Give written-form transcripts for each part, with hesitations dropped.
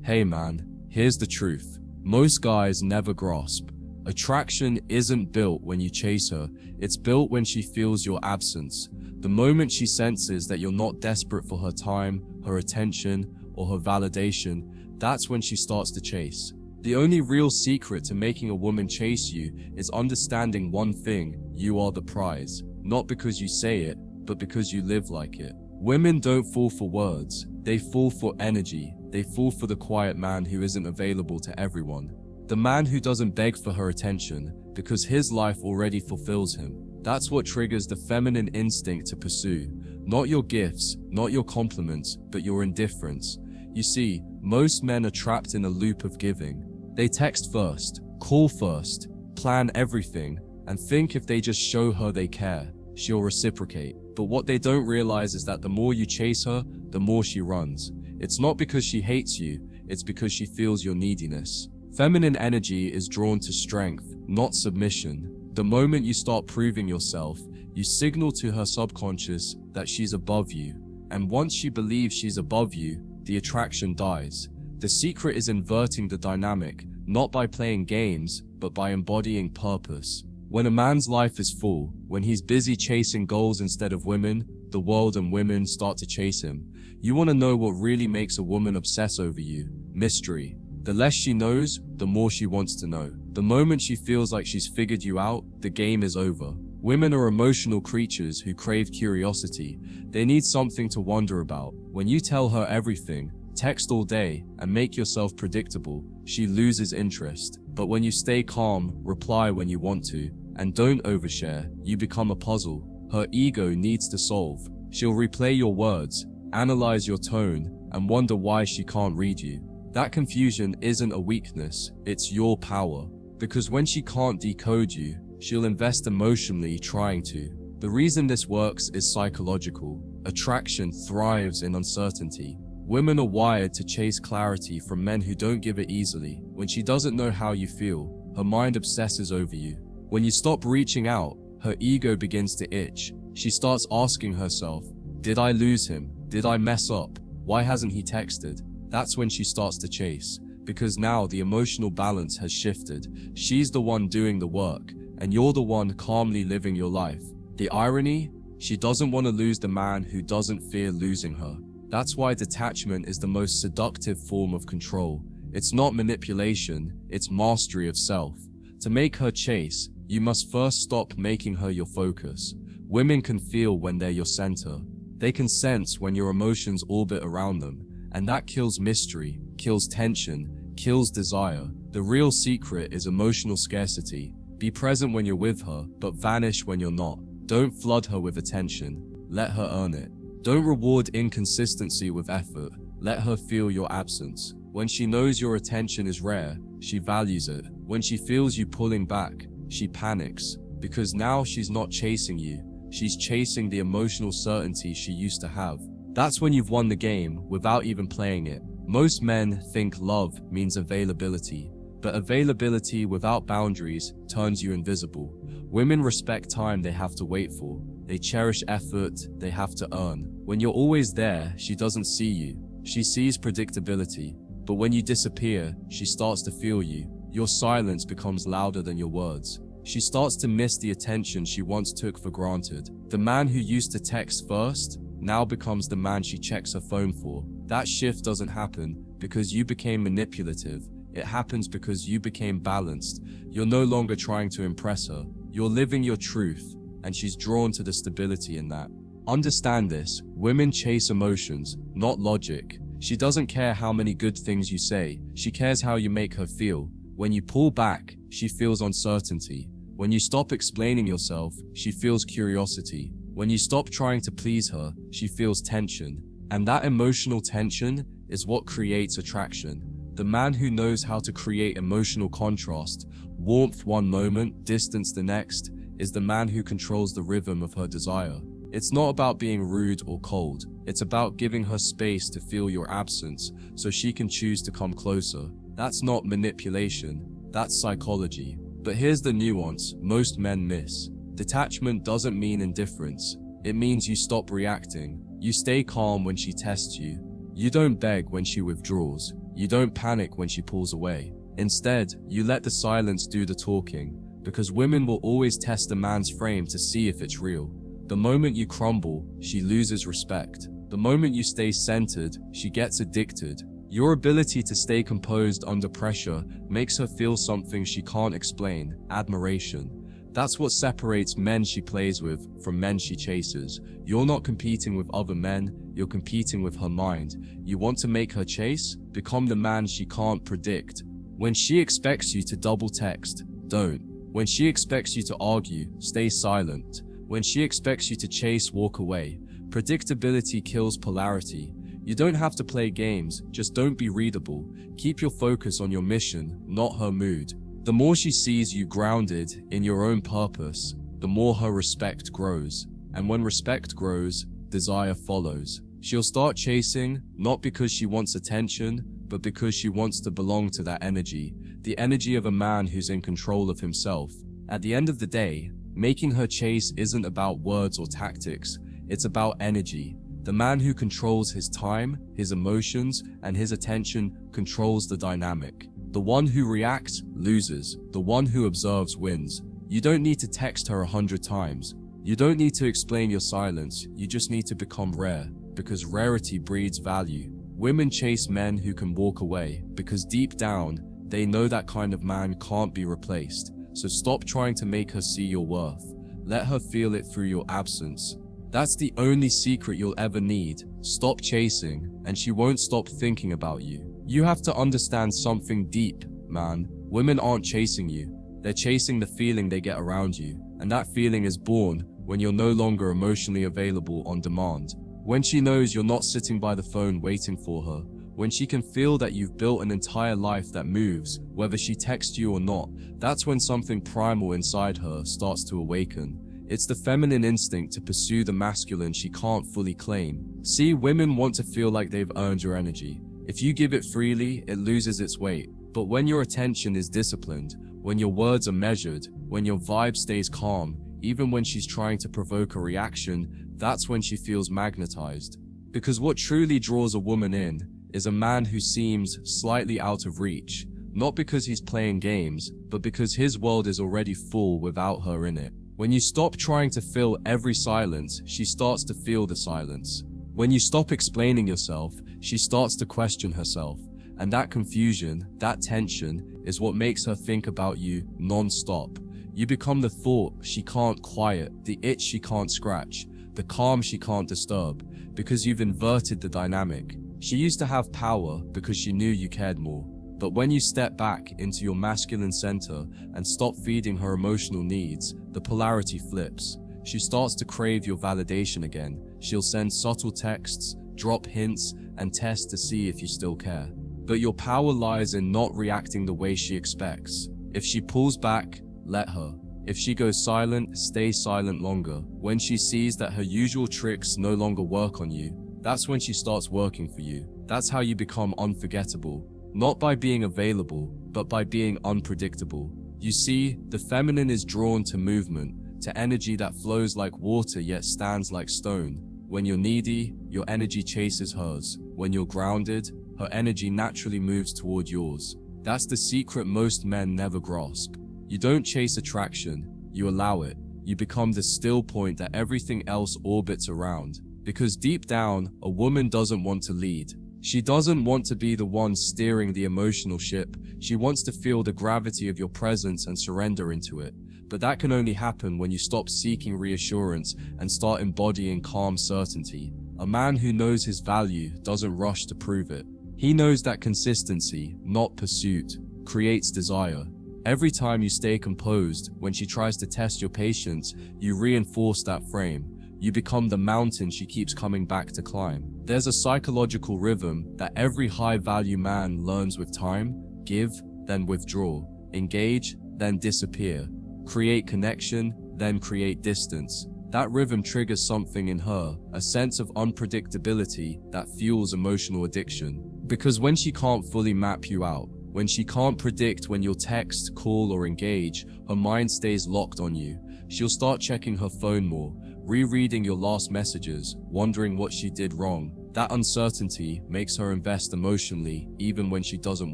Hey man, here's the truth. Most guys never grasp. Attraction isn't built when you chase her, it's built when she feels your absence. The moment she senses that you're not desperate for her time, her attention, or her validation, that's when she starts to chase. The only real secret to making a woman chase you is understanding one thing: you are the prize. Not because you say it, but because you live like it. Women don't fall for words, they fall for energy. They fall for the quiet man who isn't available to everyone. The man who doesn't beg for her attention because his life already fulfills him. That's what triggers the feminine instinct to pursue. Not your gifts, not your compliments, but your indifference. You see, most men are trapped in a loop of giving. They text first, call first, plan everything, and think if they just show her they care, she'll reciprocate. But what they don't realize is that the more you chase her, the more she runs. It's not because she hates you, it's because she feels your neediness. Feminine energy is drawn to strength, not submission. The moment you start proving yourself, you signal to her subconscious that she's above you. And once she believes she's above you, the attraction dies. The secret is inverting the dynamic, not by playing games, but by embodying purpose. When a man's life is full, when he's busy chasing goals instead of women, the world and women start to chase him. You want to know what really makes a woman obsess over you? Mystery. The less she knows, the more she wants to know. The moment she feels like she's figured you out, the game is over. Women are emotional creatures who crave curiosity. They need something to wonder about. When you tell her everything, text all day, and make yourself predictable, she loses interest. But when you stay calm, reply when you want to, and don't overshare, you become a puzzle her ego needs to solve. She'll replay your words, analyze your tone, and wonder why she can't read you. That confusion isn't a weakness, it's your power. Because when she can't decode you, she'll invest emotionally trying to. The reason this works is psychological. Attraction thrives in uncertainty. Women are wired to chase clarity from men who don't give it easily. When she doesn't know how you feel, her mind obsesses over you. When you stop reaching out, her ego begins to itch. She starts asking herself, did I lose him? Did I mess up? Why hasn't he texted? That's when she starts to chase. Because now the emotional balance has shifted. She's the one doing the work, and you're the one calmly living your life. The irony? She doesn't want to lose the man who doesn't fear losing her. That's why detachment is the most seductive form of control. It's not manipulation, it's mastery of self. To make her chase, you must first stop making her your focus. Women can feel when they're your center. They can sense when your emotions orbit around them. And that kills mystery, kills tension, kills desire. The real secret is emotional scarcity. Be present when you're with her, but vanish when you're not. Don't flood her with attention. Let her earn it. Don't reward inconsistency with effort. Let her feel your absence. When she knows your attention is rare, she values it. When she feels you pulling back, she panics. Because now she's not chasing you. She's chasing the emotional certainty she used to have. That's when you've won the game without even playing it. Most men think love means availability, but availability without boundaries turns you invisible. Women respect time they have to wait for. They cherish effort they have to earn. When you're always there, she doesn't see you. She sees predictability. But when you disappear, she starts to feel you. Your silence becomes louder than your words. She starts to miss the attention she once took for granted. The man who used to text first now becomes the man she checks her phone for. That shift doesn't happen because you became manipulative. It happens because you became balanced. You're no longer trying to impress her. You're living your truth, and she's drawn to the stability in that. Understand this: women chase emotions, not logic. She doesn't care how many good things you say. She cares how you make her feel. When you pull back, she feels uncertainty. When you stop explaining yourself, she feels curiosity. When you stop trying to please her, she feels tension. And that emotional tension is what creates attraction. The man who knows how to create emotional contrast, warmth one moment, distance the next, is the man who controls the rhythm of her desire. It's not about being rude or cold. It's about giving her space to feel your absence so she can choose to come closer. That's not manipulation, that's psychology. But here's the nuance most men miss. Detachment doesn't mean indifference. It means you stop reacting. You stay calm when she tests you. You don't beg when she withdraws. You don't panic when she pulls away. Instead, you let the silence do the talking, because women will always test a man's frame to see if it's real. The moment you crumble, she loses respect. The moment you stay centered, she gets addicted. Your ability to stay composed under pressure makes her feel something she can't explain: admiration. That's what separates men she plays with from men she chases. You're not competing with other men, you're competing with her mind. You want to make her chase? Become the man she can't predict. When she expects you to double text, don't. When she expects you to argue, stay silent. When she expects you to chase, walk away. Predictability kills polarity. You don't have to play games, just don't be readable. Keep your focus on your mission, not her mood. The more she sees you grounded in your own purpose, the more her respect grows. And when respect grows, desire follows. She'll start chasing, not because she wants attention, but because she wants to belong to that energy, the energy of a man who's in control of himself. At the end of the day, making her chase isn't about words or tactics, it's about energy. The man who controls his time, his emotions, and his attention controls the dynamic. The one who reacts loses. The one who observes wins. You don't need to text her 100 times. You don't need to explain your silence. You just need to become rare, because rarity breeds value. Women chase men who can walk away, because deep down, they know that kind of man can't be replaced. So stop trying to make her see your worth. Let her feel it through your absence. That's the only secret you'll ever need. Stop chasing, and she won't stop thinking about you. You have to understand something deep, man. Women aren't chasing you. They're chasing the feeling they get around you. And that feeling is born when you're no longer emotionally available on demand. When she knows you're not sitting by the phone waiting for her. When she can feel that you've built an entire life that moves, whether she texts you or not. That's when something primal inside her starts to awaken. It's the feminine instinct to pursue the masculine she can't fully claim. See, women want to feel like they've earned your energy. If you give it freely, it loses its weight. But when your attention is disciplined, when your words are measured, when your vibe stays calm, even when she's trying to provoke a reaction, that's when she feels magnetized. Because what truly draws a woman in is a man who seems slightly out of reach, not because he's playing games, but because his world is already full without her in it. When you stop trying to fill every silence, she starts to feel the silence. When you stop explaining yourself, she starts to question herself. And that confusion, that tension, is what makes her think about you non-stop. You become the thought she can't quiet, the itch she can't scratch, the calm she can't disturb, because you've inverted the dynamic. She used to have power because she knew you cared more. But when you step back into your masculine center and stop feeding her emotional needs, the polarity flips. She starts to crave your validation again. She'll send subtle texts, drop hints, and test to see if you still care. But your power lies in not reacting the way she expects. If she pulls back, let her. If she goes silent, stay silent longer. When she sees that her usual tricks no longer work on you, that's when she starts working for you. That's how you become unforgettable. Not by being available, but by being unpredictable. You see, the feminine is drawn to movement, to energy that flows like water yet stands like stone. When you're needy, your energy chases hers. When you're grounded, her energy naturally moves toward yours. That's the secret most men never grasp. You don't chase attraction, you allow it. You become the still point that everything else orbits around. Because deep down, a woman doesn't want to lead. She doesn't want to be the one steering the emotional ship. She wants to feel the gravity of your presence and surrender into it. But that can only happen when you stop seeking reassurance and start embodying calm certainty. A man who knows his value doesn't rush to prove it. He knows that consistency, not pursuit, creates desire. Every time you stay composed, when she tries to test your patience, you reinforce that frame. You become the mountain she keeps coming back to climb. There's a psychological rhythm that every high-value man learns with time: give, then withdraw, engage, then disappear, create connection, then create distance. That rhythm triggers something in her, a sense of unpredictability that fuels emotional addiction. Because when she can't fully map you out, when she can't predict when you'll text, call, or engage, her mind stays locked on you. She'll start checking her phone more, rereading your last messages, wondering what she did wrong. That uncertainty makes her invest emotionally even when she doesn't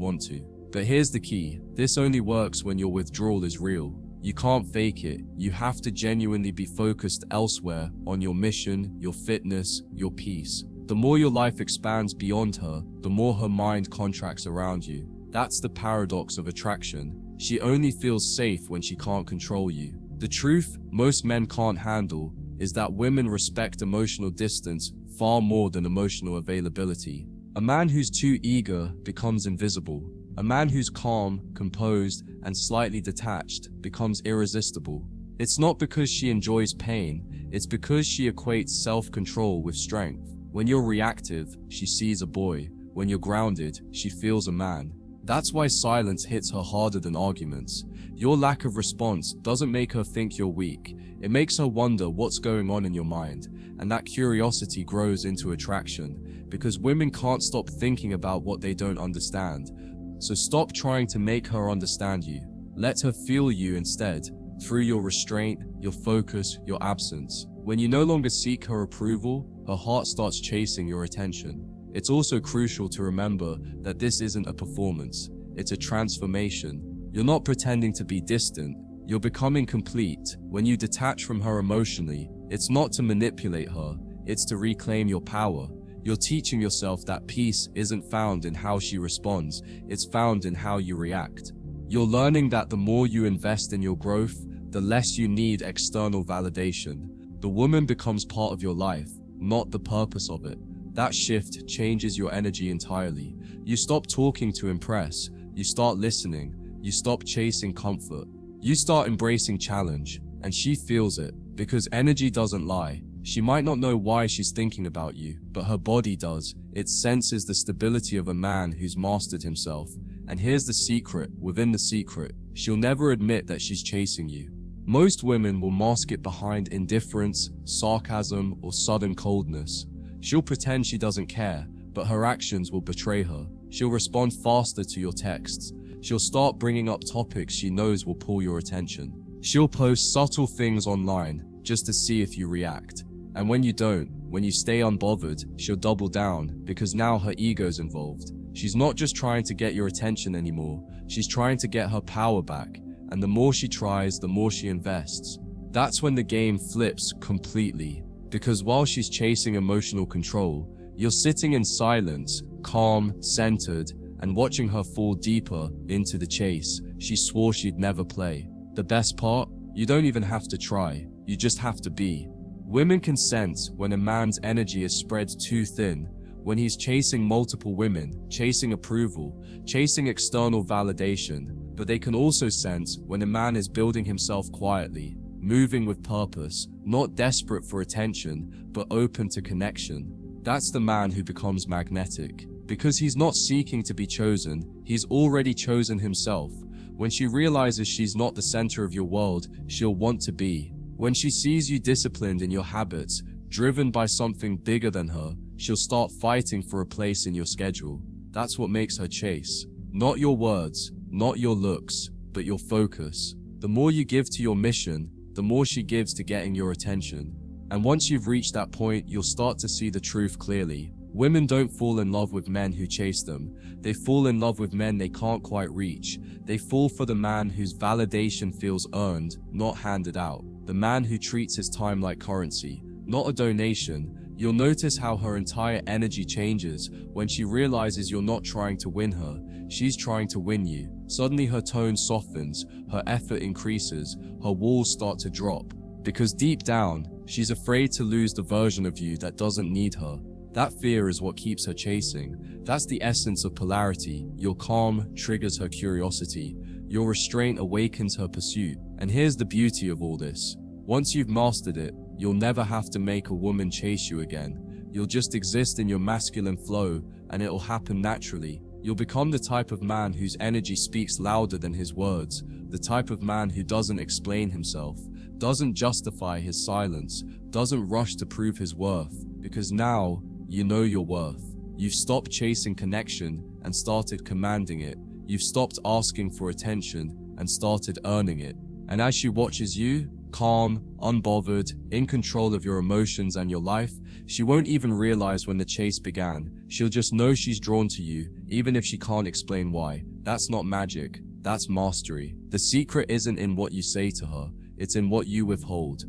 want to. But here's the key, this only works when your withdrawal is real. You can't fake it. You have to genuinely be focused elsewhere on your mission, your fitness, your peace. The more your life expands beyond her, the more her mind contracts around you. That's the paradox of attraction. She only feels safe when she can't control you. The truth most men can't handle is that women respect emotional distance far more than emotional availability. A man who's too eager becomes invisible. A man who's calm, composed, and slightly detached becomes irresistible. It's not because she enjoys pain, it's because she equates self-control with strength. When you're reactive, she sees a boy. When you're grounded, she feels a man. That's why silence hits her harder than arguments. Your lack of response doesn't make her think you're weak. It makes her wonder what's going on in your mind, and that curiosity grows into attraction, because women can't stop thinking about what they don't understand. So stop trying to make her understand you. Let her feel you instead, through your restraint, your focus, your absence. When you no longer seek her approval, her heart starts chasing your attention. It's also crucial to remember that this isn't a performance, it's a transformation. You're not pretending to be distant, you're becoming complete. When you detach from her emotionally, it's not to manipulate her, it's to reclaim your power. You're teaching yourself that peace isn't found in how she responds, it's found in how you react. You're learning that the more you invest in your growth, the less you need external validation. The woman becomes part of your life, not the purpose of it. That shift changes your energy entirely. You stop talking to impress, you start listening, you stop chasing comfort. You start embracing challenge, and she feels it, because energy doesn't lie. She might not know why she's thinking about you, but her body does. It senses the stability of a man who's mastered himself. And here's the secret within the secret. She'll never admit that she's chasing you. Most women will mask it behind indifference, sarcasm, or sudden coldness. She'll pretend she doesn't care, but her actions will betray her. She'll respond faster to your texts. She'll start bringing up topics she knows will pull your attention. She'll post subtle things online just to see if you react. And when you don't, when you stay unbothered, she'll double down because now her ego's involved. She's not just trying to get your attention anymore, she's trying to get her power back. And the more she tries, the more she invests. That's when the game flips completely. Because while she's chasing emotional control, you're sitting in silence, calm, centered, and watching her fall deeper into the chase she swore she'd never play. The best part? You don't even have to try, you just have to be. Women can sense when a man's energy is spread too thin, when he's chasing multiple women, chasing approval, chasing external validation, but they can also sense when a man is building himself quietly, moving with purpose, not desperate for attention, but open to connection. That's the man who becomes magnetic. Because he's not seeking to be chosen, he's already chosen himself. When she realizes she's not the center of your world, she'll want to be. When she sees you disciplined in your habits, driven by something bigger than her, she'll start fighting for a place in your schedule. That's what makes her chase. Not your words, not your looks, but your focus. The more you give to your mission, the more she gives to getting your attention. And once you've reached that point, you'll start to see the truth clearly. Women don't fall in love with men who chase them. They fall in love with men they can't quite reach. They fall for the man whose validation feels earned, not handed out. The man who treats his time like currency, not a donation. You'll notice how her entire energy changes when she realizes you're not trying to win her, she's trying to win you. Suddenly her tone softens, her effort increases, her walls start to drop. Because deep down, she's afraid to lose the version of you that doesn't need her. That fear is what keeps her chasing. That's the essence of polarity. Your calm triggers her curiosity. Your restraint awakens her pursuit. And here's the beauty of all this. Once you've mastered it, you'll never have to make a woman chase you again. You'll just exist in your masculine flow, and it'll happen naturally. You'll become the type of man whose energy speaks louder than his words, the type of man who doesn't explain himself, doesn't justify his silence, doesn't rush to prove his worth, because now you know your worth. You've stopped chasing connection and started commanding it. You've stopped asking for attention and started earning it. And as she watches you, calm, unbothered, in control of your emotions and your life. She won't even realize when the chase began. She'll just know she's drawn to you, even if she can't explain why. That's not magic, that's mastery. The secret isn't in what you say to her, it's in what you withhold.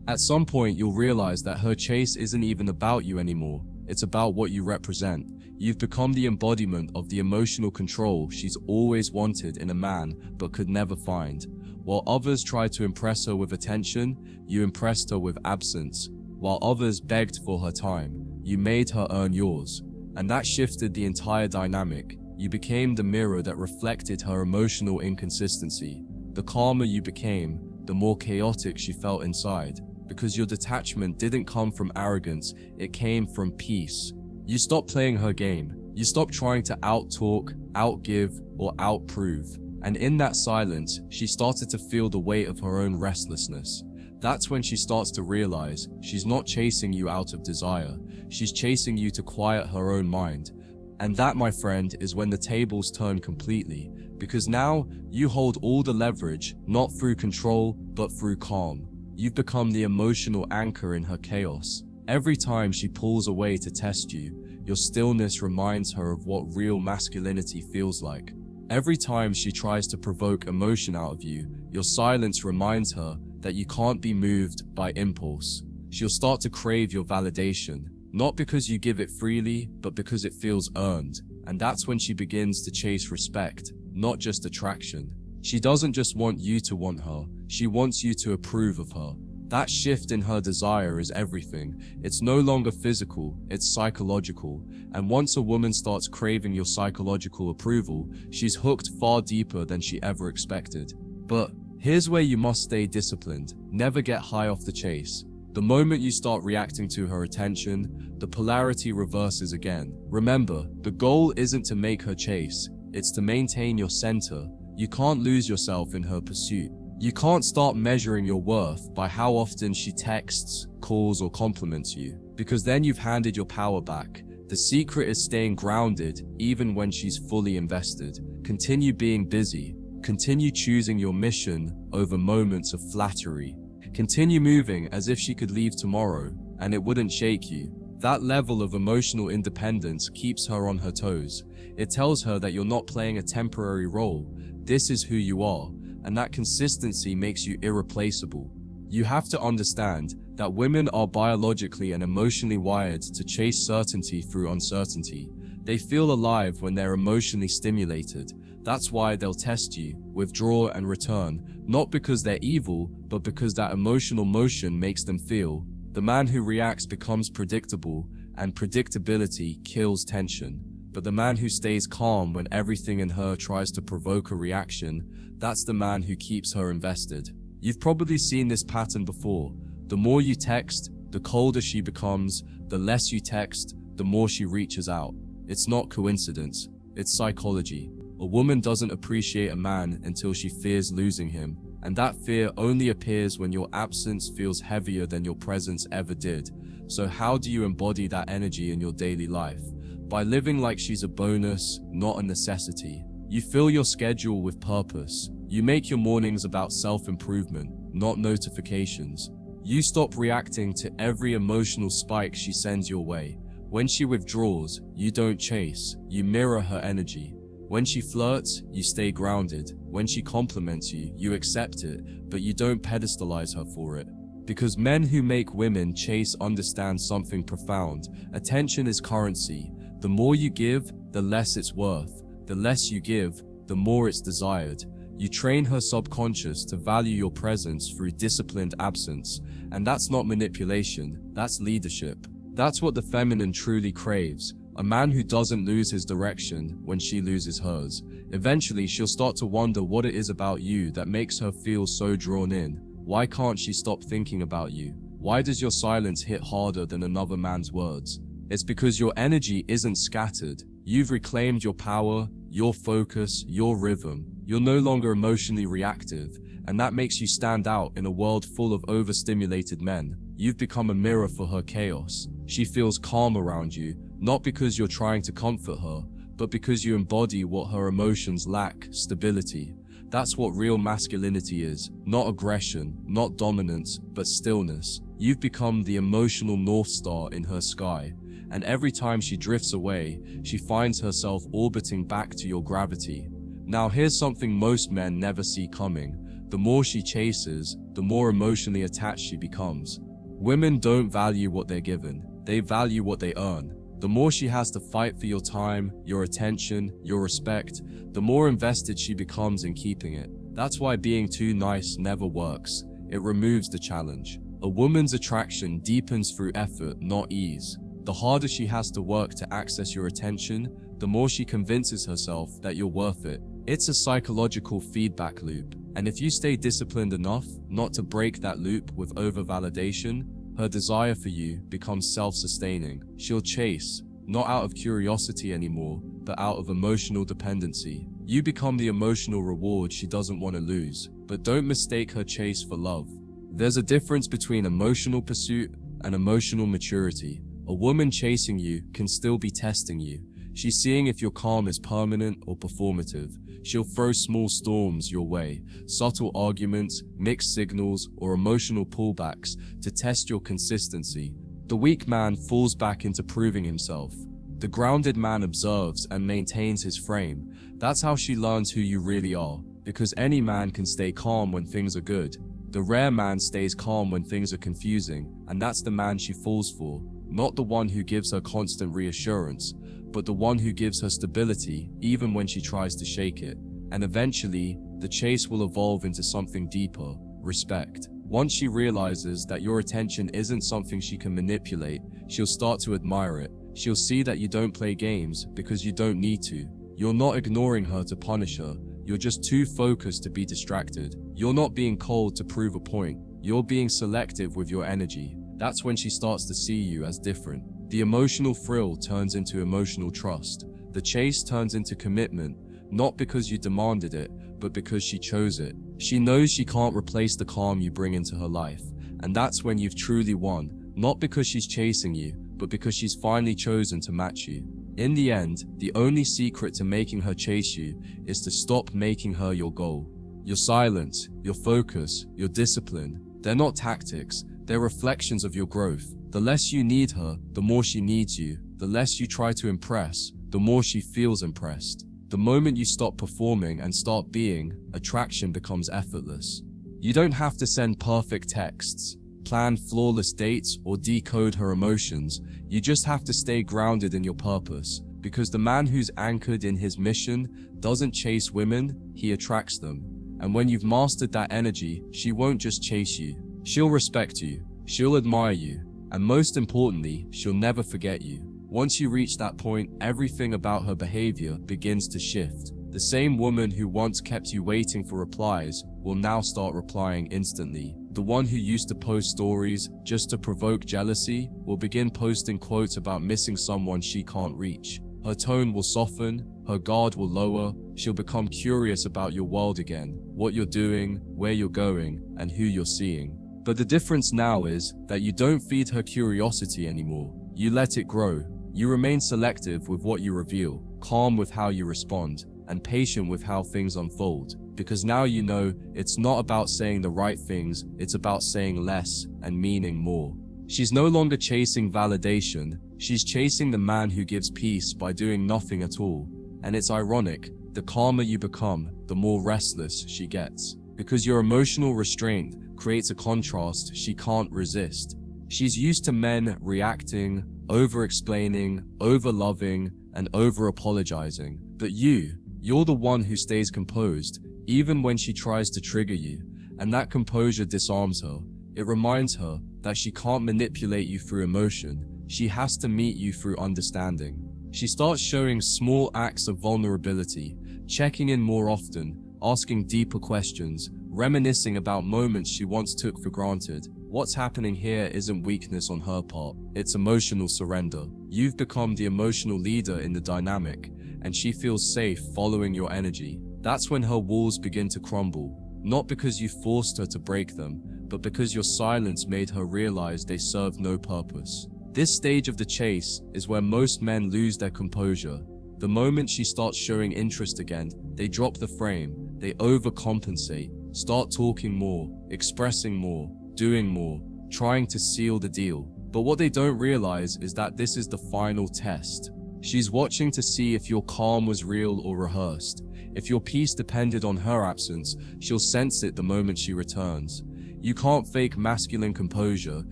At some point, you'll realize that her chase isn't even about you anymore. It's about what you represent. You've become the embodiment of the emotional control she's always wanted in a man but could never find. While others tried to impress her with attention, you impressed her with absence. While others begged for her time, you made her earn yours. And that shifted the entire dynamic. You became the mirror that reflected her emotional inconsistency. The calmer you became, the more chaotic she felt inside. Because your detachment didn't come from arrogance, it came from peace. You stopped playing her game. You stopped trying to out-talk, out-give, or out-prove. And in that silence, she started to feel the weight of her own restlessness. That's when she starts to realize she's not chasing you out of desire. She's chasing you to quiet her own mind. And that, my friend, is when the tables turn completely. Because now, you hold all the leverage, not through control, but through calm. You've become the emotional anchor in her chaos. Every time she pulls away to test you, your stillness reminds her of what real masculinity feels like. Every time she tries to provoke emotion out of you, your silence reminds her that you can't be moved by impulse. She'll start to crave your validation, not because you give it freely, but because it feels earned. And that's when she begins to chase respect, not just attraction. She doesn't just want you to want her, she wants you to approve of her. That shift in her desire is everything. It's no longer physical, it's psychological. And once a woman starts craving your psychological approval, she's hooked far deeper than she ever expected. But here's where you must stay disciplined. Never get high off the chase. The moment you start reacting to her attention, the polarity reverses again. Remember, the goal isn't to make her chase, it's to maintain your center. You can't lose yourself in her pursuit. You can't start measuring your worth by how often she texts, calls, or compliments you, because then you've handed your power back. The secret is staying grounded even when she's fully invested. Continue being busy. Continue choosing your mission over moments of flattery. Continue moving as if she could leave tomorrow, and it wouldn't shake you. That level of emotional independence keeps her on her toes. It tells her that you're not playing a temporary role. This is who you are, and that consistency makes you irreplaceable. You have to understand that women are biologically and emotionally wired to chase certainty through uncertainty. They feel alive when they're emotionally stimulated. That's why they'll test you, withdraw, and return, not because they're evil, but because that emotional motion makes them feel. The man who reacts becomes predictable, and predictability kills tension. But the man who stays calm when everything in her tries to provoke a reaction, that's the man who keeps her invested. You've probably seen this pattern before. The more you text, the colder she becomes. The less you text, the more she reaches out. It's not coincidence, it's psychology. A woman doesn't appreciate a man until she fears losing him. And that fear only appears when your absence feels heavier than your presence ever did. So how do you embody that energy in your daily life? By living like she's a bonus, not a necessity. You fill your schedule with purpose. You make your mornings about self-improvement, not notifications. You stop reacting to every emotional spike she sends your way. When she withdraws, you don't chase, you mirror her energy. When she flirts, you stay grounded. When she compliments you, you accept it, but you don't pedestalize her for it. Because men who make women chase understand something profound. Attention is currency. The more you give, the less it's worth. The less you give, the more it's desired. You train her subconscious to value your presence through disciplined absence. And that's not manipulation, that's leadership. That's what the feminine truly craves. A man who doesn't lose his direction when she loses hers. Eventually, she'll start to wonder what it is about you that makes her feel so drawn in. Why can't she stop thinking about you? Why does your silence hit harder than another man's words? It's because your energy isn't scattered. You've reclaimed your power, your focus, your rhythm. You're no longer emotionally reactive, and that makes you stand out in a world full of overstimulated men. You've become a mirror for her chaos. She feels calm around you, not because you're trying to comfort her, but because you embody what her emotions lack: stability. That's what real masculinity is. Not aggression, not dominance, but stillness. You've become the emotional North Star in her sky, and every time she drifts away, she finds herself orbiting back to your gravity. Now here's something most men never see coming. The more she chases, the more emotionally attached she becomes. Women don't value what they're given, they value what they earn. The more she has to fight for your time, your attention, your respect, the more invested she becomes in keeping it. That's why being too nice never works. It removes the challenge. A woman's attraction deepens through effort, not ease. The harder she has to work to access your attention, the more she convinces herself that you're worth it. It's a psychological feedback loop, and if you stay disciplined enough not to break that loop with over-validation, her desire for you becomes self-sustaining. She'll chase, not out of curiosity anymore, but out of emotional dependency. You become the emotional reward she doesn't want to lose. But don't mistake her chase for love. There's a difference between emotional pursuit and emotional maturity. A woman chasing you can still be testing you. She's seeing if your calm is permanent or performative. She'll throw small storms your way, subtle arguments, mixed signals, or emotional pullbacks to test your consistency. The weak man falls back into proving himself. The grounded man observes and maintains his frame. That's how she learns who you really are, because any man can stay calm when things are good. The rare man stays calm when things are confusing, and that's the man she falls for. Not the one who gives her constant reassurance, but the one who gives her stability even when she tries to shake it. And eventually, the chase will evolve into something deeper: respect. Once she realizes that your attention isn't something she can manipulate, she'll start to admire it. She'll see that you don't play games because you don't need to. You're not ignoring her to punish her. You're just too focused to be distracted. You're not being cold to prove a point. You're being selective with your energy. That's when she starts to see you as different. The emotional thrill turns into emotional trust. The chase turns into commitment, not because you demanded it, but because she chose it. She knows she can't replace the calm you bring into her life, and that's when you've truly won, not because she's chasing you, but because she's finally chosen to match you. In the end, the only secret to making her chase you is to stop making her your goal. Your silence, your focus, your discipline, they're not tactics, they're reflections of your growth. The less you need her, the more she needs you. The less you try to impress, the more she feels impressed. The moment you stop performing and start being, attraction becomes effortless. You don't have to send perfect texts, plan flawless dates, or decode her emotions. You just have to stay grounded in your purpose, because the man who's anchored in his mission doesn't chase women, he attracts them. And when you've mastered that energy, she won't just chase you. She'll respect you, she'll admire you, and most importantly, she'll never forget you. Once you reach that point, everything about her behavior begins to shift. The same woman who once kept you waiting for replies will now start replying instantly. The one who used to post stories just to provoke jealousy will begin posting quotes about missing someone she can't reach. Her tone will soften, her guard will lower, she'll become curious about your world again, what you're doing, where you're going, and who you're seeing. But the difference now is that you don't feed her curiosity anymore. You let it grow. You remain selective with what you reveal, calm with how you respond, and patient with how things unfold. Because now you know it's not about saying the right things, it's about saying less and meaning more. She's no longer chasing validation, she's chasing the man who gives peace by doing nothing at all. And it's ironic, the calmer you become, the more restless she gets. Because your emotional restraint creates a contrast she can't resist. She's used to men reacting, over-explaining, over-loving, and over-apologizing. But you're the one who stays composed, even when she tries to trigger you, and that composure disarms her. It reminds her that she can't manipulate you through emotion, she has to meet you through understanding. She starts showing small acts of vulnerability, checking in more often, asking deeper questions, reminiscing about moments she once took for granted. What's happening here isn't weakness on her part, it's emotional surrender. You've become the emotional leader in the dynamic, and she feels safe following your energy. That's when her walls begin to crumble, not because you forced her to break them, but because your silence made her realize they served no purpose. This stage of the chase is where most men lose their composure. The moment she starts showing interest again, they drop the frame, they overcompensate, start talking more, expressing more, doing more, trying to seal the deal. But what they don't realize is that this is the final test. She's watching to see if your calm was real or rehearsed. If your peace depended on her absence, she'll sense it the moment she returns. You can't fake masculine composure.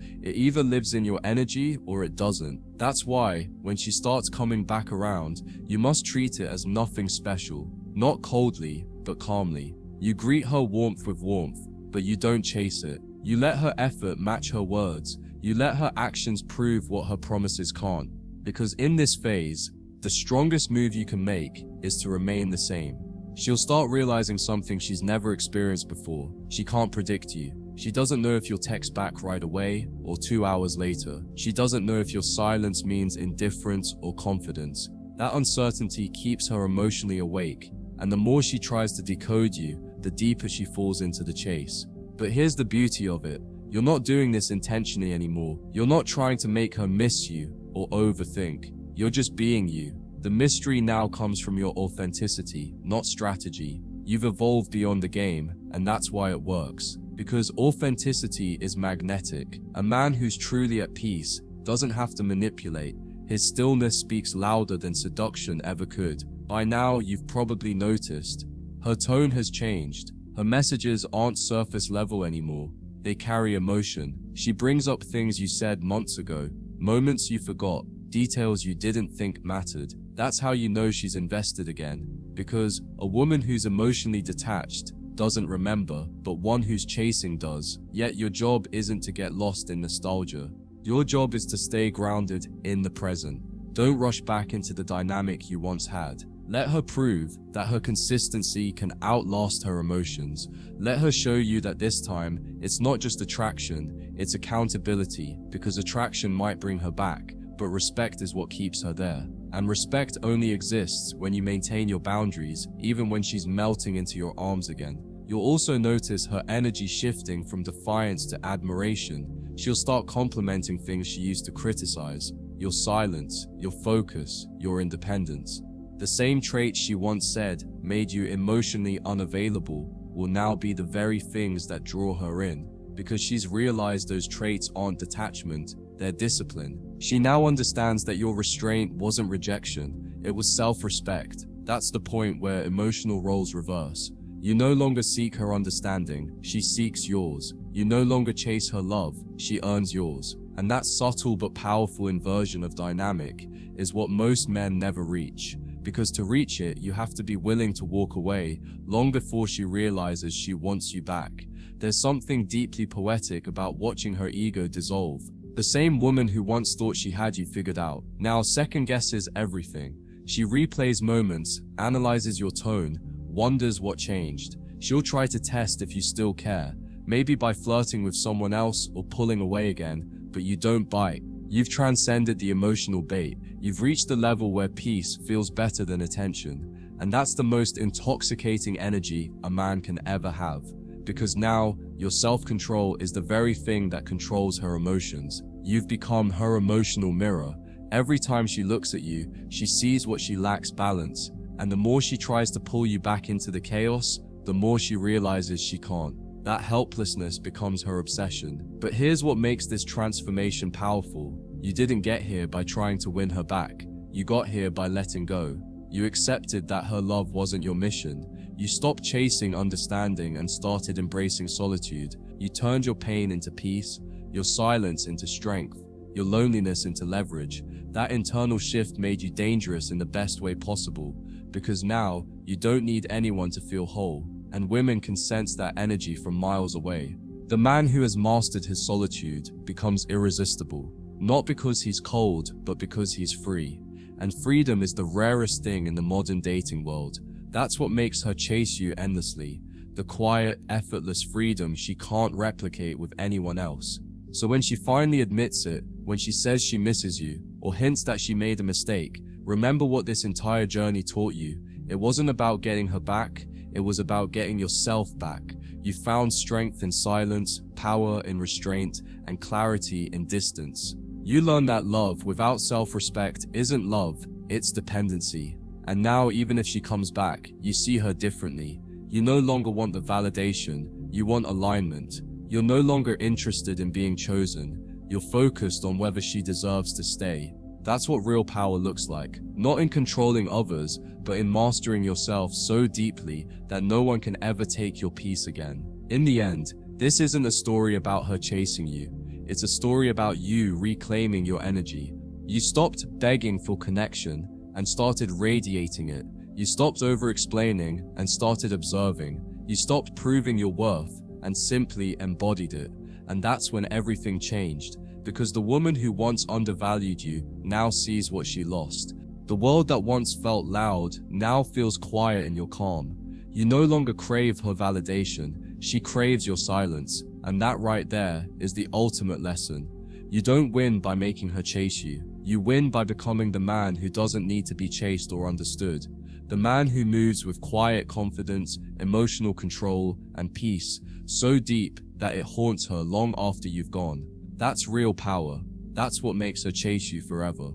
It either lives in your energy or it doesn't. That's why, when she starts coming back around, you must treat it as nothing special. Not coldly, but calmly. You greet her warmth with warmth, but you don't chase it. You let her effort match her words. You let her actions prove what her promises can't. Because in this phase, the strongest move you can make is to remain the same. She'll start realizing something she's never experienced before. She can't predict you. She doesn't know if you'll text back right away or 2 hours later. She doesn't know if your silence means indifference or confidence. That uncertainty keeps her emotionally awake, and the more she tries to decode you, the deeper she falls into the chase. But here's the beauty of it. You're not doing this intentionally anymore. You're not trying to make her miss you or overthink. You're just being you. The mystery now comes from your authenticity, not strategy. You've evolved beyond the game, and that's why it works. Because authenticity is magnetic. A man who's truly at peace doesn't have to manipulate. His stillness speaks louder than seduction ever could. By now, you've probably noticed. Her tone has changed. Her messages aren't surface level anymore. They carry emotion. She brings up things you said months ago, moments you forgot, details you didn't think mattered. That's how you know she's invested again. Because a woman who's emotionally detached doesn't remember, but one who's chasing does. Yet your job isn't to get lost in nostalgia. Your job is to stay grounded in the present. Don't rush back into the dynamic you once had. Let her prove that her consistency can outlast her emotions. Let her show you that this time, it's not just attraction, it's accountability, because attraction might bring her back, but respect is what keeps her there. And respect only exists when you maintain your boundaries, even when she's melting into your arms again. You'll also notice her energy shifting from defiance to admiration. She'll start complimenting things she used to criticize. Your silence, your focus, your independence. The same traits she once said made you emotionally unavailable will now be the very things that draw her in, because she's realized those traits aren't detachment, they're discipline. She now understands that your restraint wasn't rejection, it was self-respect. That's the point where emotional roles reverse. You no longer seek her understanding, she seeks yours. You no longer chase her love, she earns yours. And that subtle but powerful inversion of dynamic is what most men never reach. Because to reach it, you have to be willing to walk away long before she realizes she wants you back. There's something deeply poetic about watching her ego dissolve. The same woman who once thought she had you figured out, now second guesses everything. She replays moments, analyzes your tone, wonders what changed. She'll try to test if you still care, maybe by flirting with someone else or pulling away again, but you don't bite. You've transcended the emotional bait. You've reached the level where peace feels better than attention. And that's the most intoxicating energy a man can ever have. Because now, your self-control is the very thing that controls her emotions. You've become her emotional mirror. Every time she looks at you, she sees what she lacks balance. And the more she tries to pull you back into the chaos, the more she realizes she can't. That helplessness becomes her obsession. But here's what makes this transformation powerful. You didn't get here by trying to win her back. You got here by letting go. You accepted that her love wasn't your mission. You stopped chasing understanding and started embracing solitude. You turned your pain into peace, your silence into strength, your loneliness into leverage. That internal shift made you dangerous in the best way possible, because now you don't need anyone to feel whole, and women can sense that energy from miles away. The man who has mastered his solitude becomes irresistible, not because he's cold, but because he's free. And freedom is the rarest thing in the modern dating world. That's what makes her chase you endlessly. The quiet, effortless freedom she can't replicate with anyone else. So when she finally admits it, when she says she misses you, or hints that she made a mistake, remember what this entire journey taught you. It wasn't about getting her back, it was about getting yourself back. You found strength in silence, power in restraint, and clarity in distance. You learned that love without self-respect isn't love, it's dependency. And now, even if she comes back, you see her differently. You no longer want the validation, you want alignment. You're no longer interested in being chosen. You're focused on whether she deserves to stay. That's what real power looks like. Not in controlling others, but in mastering yourself so deeply that no one can ever take your peace again. In the end, this isn't a story about her chasing you. It's a story about you reclaiming your energy. You stopped begging for connection and started radiating it. You stopped over-explaining and started observing. You stopped proving your worth and simply embodied it. And that's when everything changed. Because the woman who once undervalued you now sees what she lost. The world that once felt loud now feels quiet in your calm. You no longer crave her validation. She craves your silence. And that right there is the ultimate lesson. You don't win by making her chase you. You win by becoming the man who doesn't need to be chased or understood. The man who moves with quiet confidence, emotional control, and peace so deep that it haunts her long after you've gone. That's real power. That's what makes her chase you forever.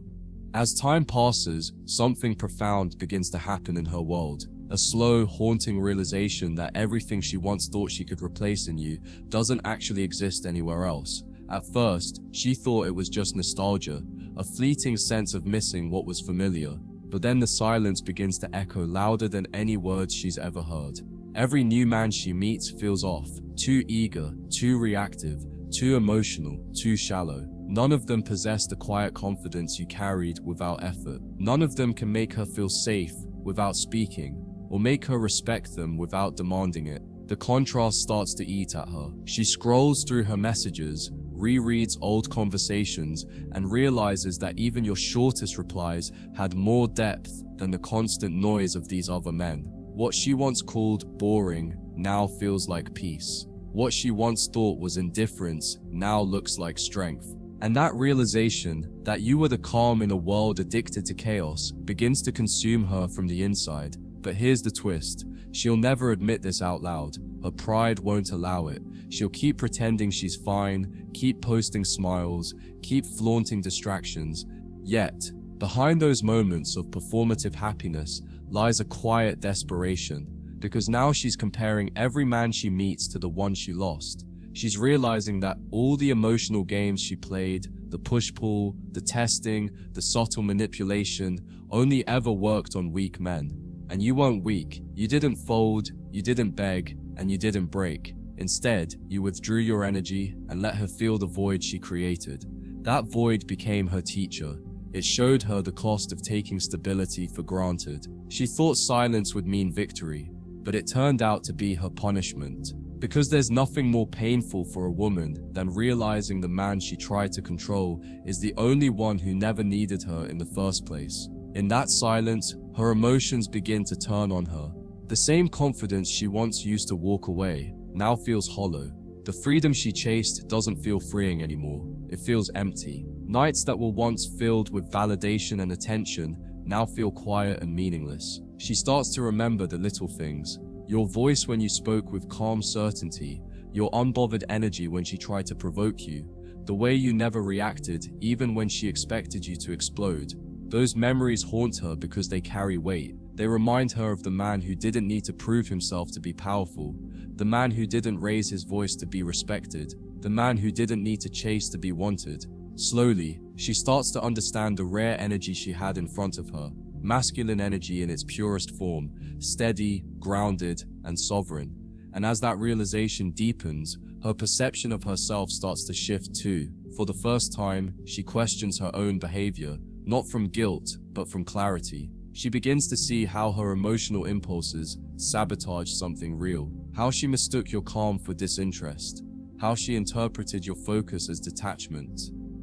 As time passes, something profound begins to happen in her world. A slow, haunting realization that everything she once thought she could replace in you doesn't actually exist anywhere else. At first, she thought it was just nostalgia, a fleeting sense of missing what was familiar. But then the silence begins to echo louder than any words she's ever heard. Every new man she meets feels off, too eager, too reactive, too emotional, too shallow. None of them possess the quiet confidence you carried without effort. None of them can make her feel safe without speaking, or make her respect them without demanding it. The contrast starts to eat at her. She scrolls through her messages, rereads old conversations, and realizes that even your shortest replies had more depth than the constant noise of these other men. What she once called boring now feels like peace. What she once thought was indifference now looks like strength. And that realization that you were the calm in a world addicted to chaos begins to consume her from the inside. But here's the twist. She'll never admit this out loud. Her pride won't allow it. She'll keep pretending she's fine, keep posting smiles, keep flaunting distractions. Yet, behind those moments of performative happiness lies a quiet desperation. Because now she's comparing every man she meets to the one she lost. She's realizing that all the emotional games she played, the push-pull, the testing, the subtle manipulation, only ever worked on weak men. And you weren't weak. You didn't fold, you didn't beg, and you didn't break. Instead, you withdrew your energy and let her feel the void she created. That void became her teacher. It showed her the cost of taking stability for granted. She thought silence would mean victory, but it turned out to be her punishment. Because there's nothing more painful for a woman than realizing the man she tried to control is the only one who never needed her in the first place. In that silence, her emotions begin to turn on her. The same confidence she once used to walk away now feels hollow. The freedom she chased doesn't feel freeing anymore. It feels empty. Nights that were once filled with validation and attention now feel quiet and meaningless. She starts to remember the little things. Your voice when you spoke with calm certainty. Your unbothered energy when she tried to provoke you. The way you never reacted even when she expected you to explode. Those memories haunt her because they carry weight. They remind her of the man who didn't need to prove himself to be powerful. The man who didn't raise his voice to be respected. The man who didn't need to chase to be wanted. Slowly, she starts to understand the rare energy she had in front of her. Masculine energy in its purest form, steady, grounded, and sovereign. And as that realization deepens, her perception of herself starts to shift too. For the first time, she questions her own behavior, not from guilt, but from clarity. She begins to see how her emotional impulses sabotage something real, how she mistook your calm for disinterest, how she interpreted your focus as detachment,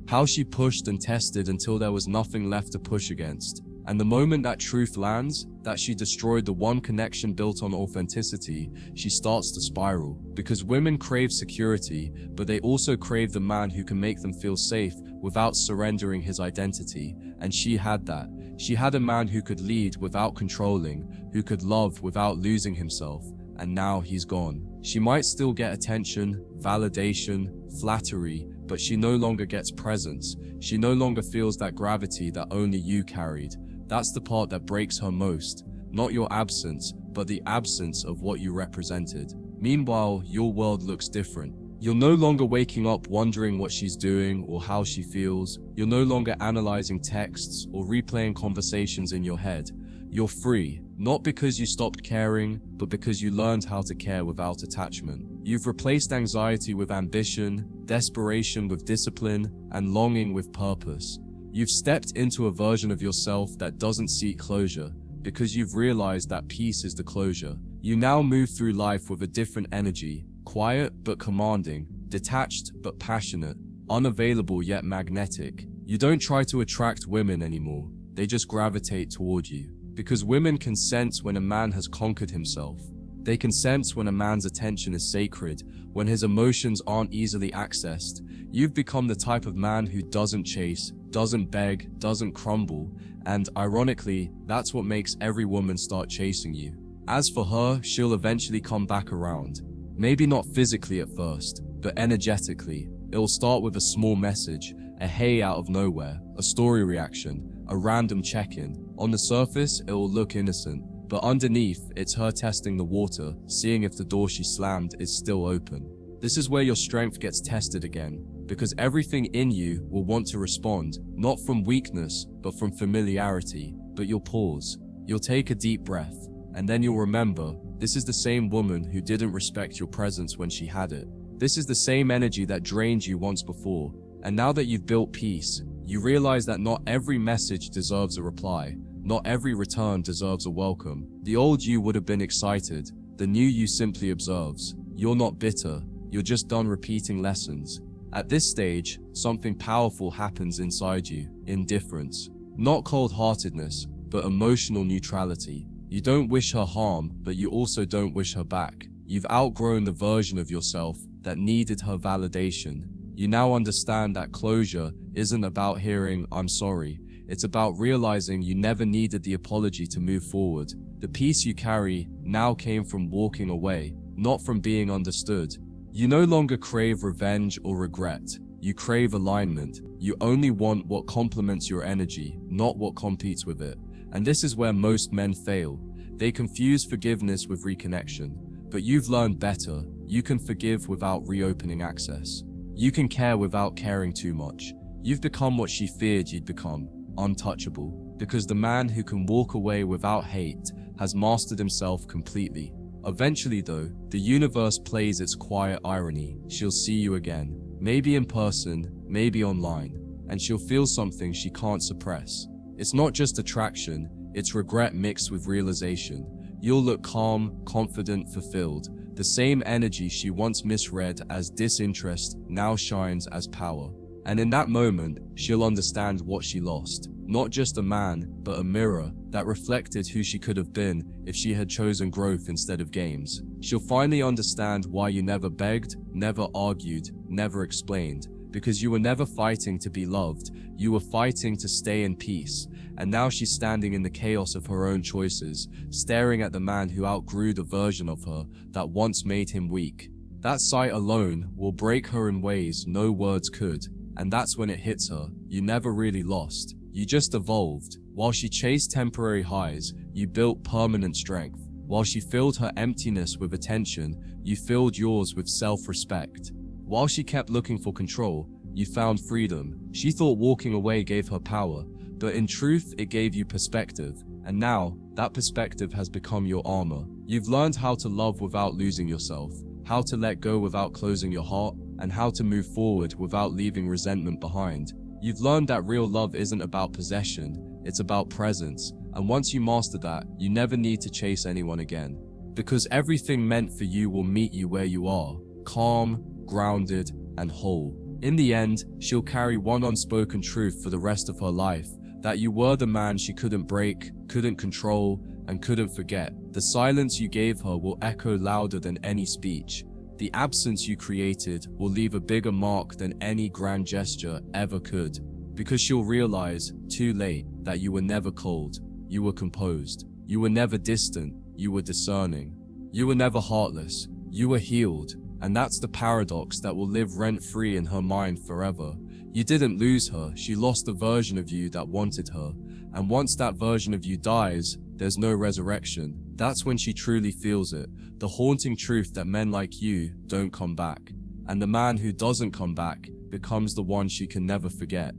how she pushed and tested until there was nothing left to push against. And the moment that truth lands, that she destroyed the one connection built on authenticity, she starts to spiral. Because women crave security, but they also crave the man who can make them feel safe without surrendering his identity. And she had that. She had a man who could lead without controlling, who could love without losing himself. And now he's gone. She might still get attention, validation, flattery, but she no longer gets presence. She no longer feels that gravity that only you carried. That's the part that breaks her most. Not your absence, but the absence of what you represented. Meanwhile, your world looks different. You're no longer waking up wondering what she's doing or how she feels. You're no longer analyzing texts or replaying conversations in your head. You're free, not because you stopped caring, but because you learned how to care without attachment. You've replaced anxiety with ambition, desperation with discipline, and longing with purpose. You've stepped into a version of yourself that doesn't seek closure, because you've realized that peace is the closure. You now move through life with a different energy, quiet but commanding, detached but passionate, unavailable yet magnetic. You don't try to attract women anymore, they just gravitate toward you. Because women can sense when a man has conquered himself. They can sense when a man's attention is sacred, when his emotions aren't easily accessed. You've become the type of man who doesn't chase, doesn't beg, doesn't crumble, and ironically, that's what makes every woman start chasing you. As for her, she'll eventually come back around. Maybe not physically at first, but energetically. It'll start with a small message, a hey out of nowhere, a story reaction, a random check-in. On the surface, it will look innocent, but underneath, it's her testing the water, seeing if the door she slammed is still open. This is where your strength gets tested again, because everything in you will want to respond, not from weakness, but from familiarity. But you'll pause, you'll take a deep breath, and then you'll remember, this is the same woman who didn't respect your presence when she had it. This is the same energy that drained you once before, and now that you've built peace, you realize that not every message deserves a reply. Not every return deserves a welcome. The old you would have been excited. The new you simply observes. You're not bitter. You're just done repeating lessons. At this stage, something powerful happens inside you. Indifference. Not cold-heartedness, but emotional neutrality. You don't wish her harm, but you also don't wish her back. You've outgrown the version of yourself that needed her validation. You now understand that closure isn't about hearing, "I'm sorry." It's about realizing you never needed the apology to move forward. The peace you carry now came from walking away, not from being understood. You no longer crave revenge or regret. You crave alignment. You only want what complements your energy, not what competes with it. And this is where most men fail. They confuse forgiveness with reconnection. But you've learned better. You can forgive without reopening access. You can care without caring too much. You've become what she feared you'd become. Untouchable, because the man who can walk away without hate has mastered himself completely. Eventually though, the universe plays its quiet irony. She'll see you again, maybe in person, maybe online, and she'll feel something she can't suppress. It's not just attraction, it's regret mixed with realization. You'll look calm, confident, fulfilled. The same energy she once misread as disinterest now shines as power. And in that moment, she'll understand what she lost. Not just a man, but a mirror that reflected who she could have been if she had chosen growth instead of games. She'll finally understand why you never begged, never argued, never explained. Because you were never fighting to be loved, you were fighting to stay in peace. And now she's standing in the chaos of her own choices, staring at the man who outgrew the version of her that once made him weak. That sight alone will break her in ways no words could. And that's when it hits her. You never really lost. You just evolved. While she chased temporary highs, you built permanent strength. While she filled her emptiness with attention, you filled yours with self-respect. While she kept looking for control, you found freedom. She thought walking away gave her power, but in truth, it gave you perspective. And now, that perspective has become your armor. You've learned how to love without losing yourself, how to let go without closing your heart, and how to move forward without leaving resentment behind. You've learned that real love isn't about possession, it's about presence. And once you master that, you never need to chase anyone again. Because everything meant for you will meet you where you are, calm, grounded, and whole. In the end, she'll carry one unspoken truth for the rest of her life, that you were the man she couldn't break, couldn't control, and couldn't forget. The silence you gave her will echo louder than any speech. The absence you created will leave a bigger mark than any grand gesture ever could. Because she'll realize, too late, that you were never cold, you were composed. You were never distant, you were discerning. You were never heartless, you were healed. And that's the paradox that will live rent-free in her mind forever. You didn't lose her, she lost the version of you that wanted her. And once that version of you dies, there's no resurrection. That's when she truly feels it, the haunting truth that men like you don't come back. And the man who doesn't come back becomes the one she can never forget.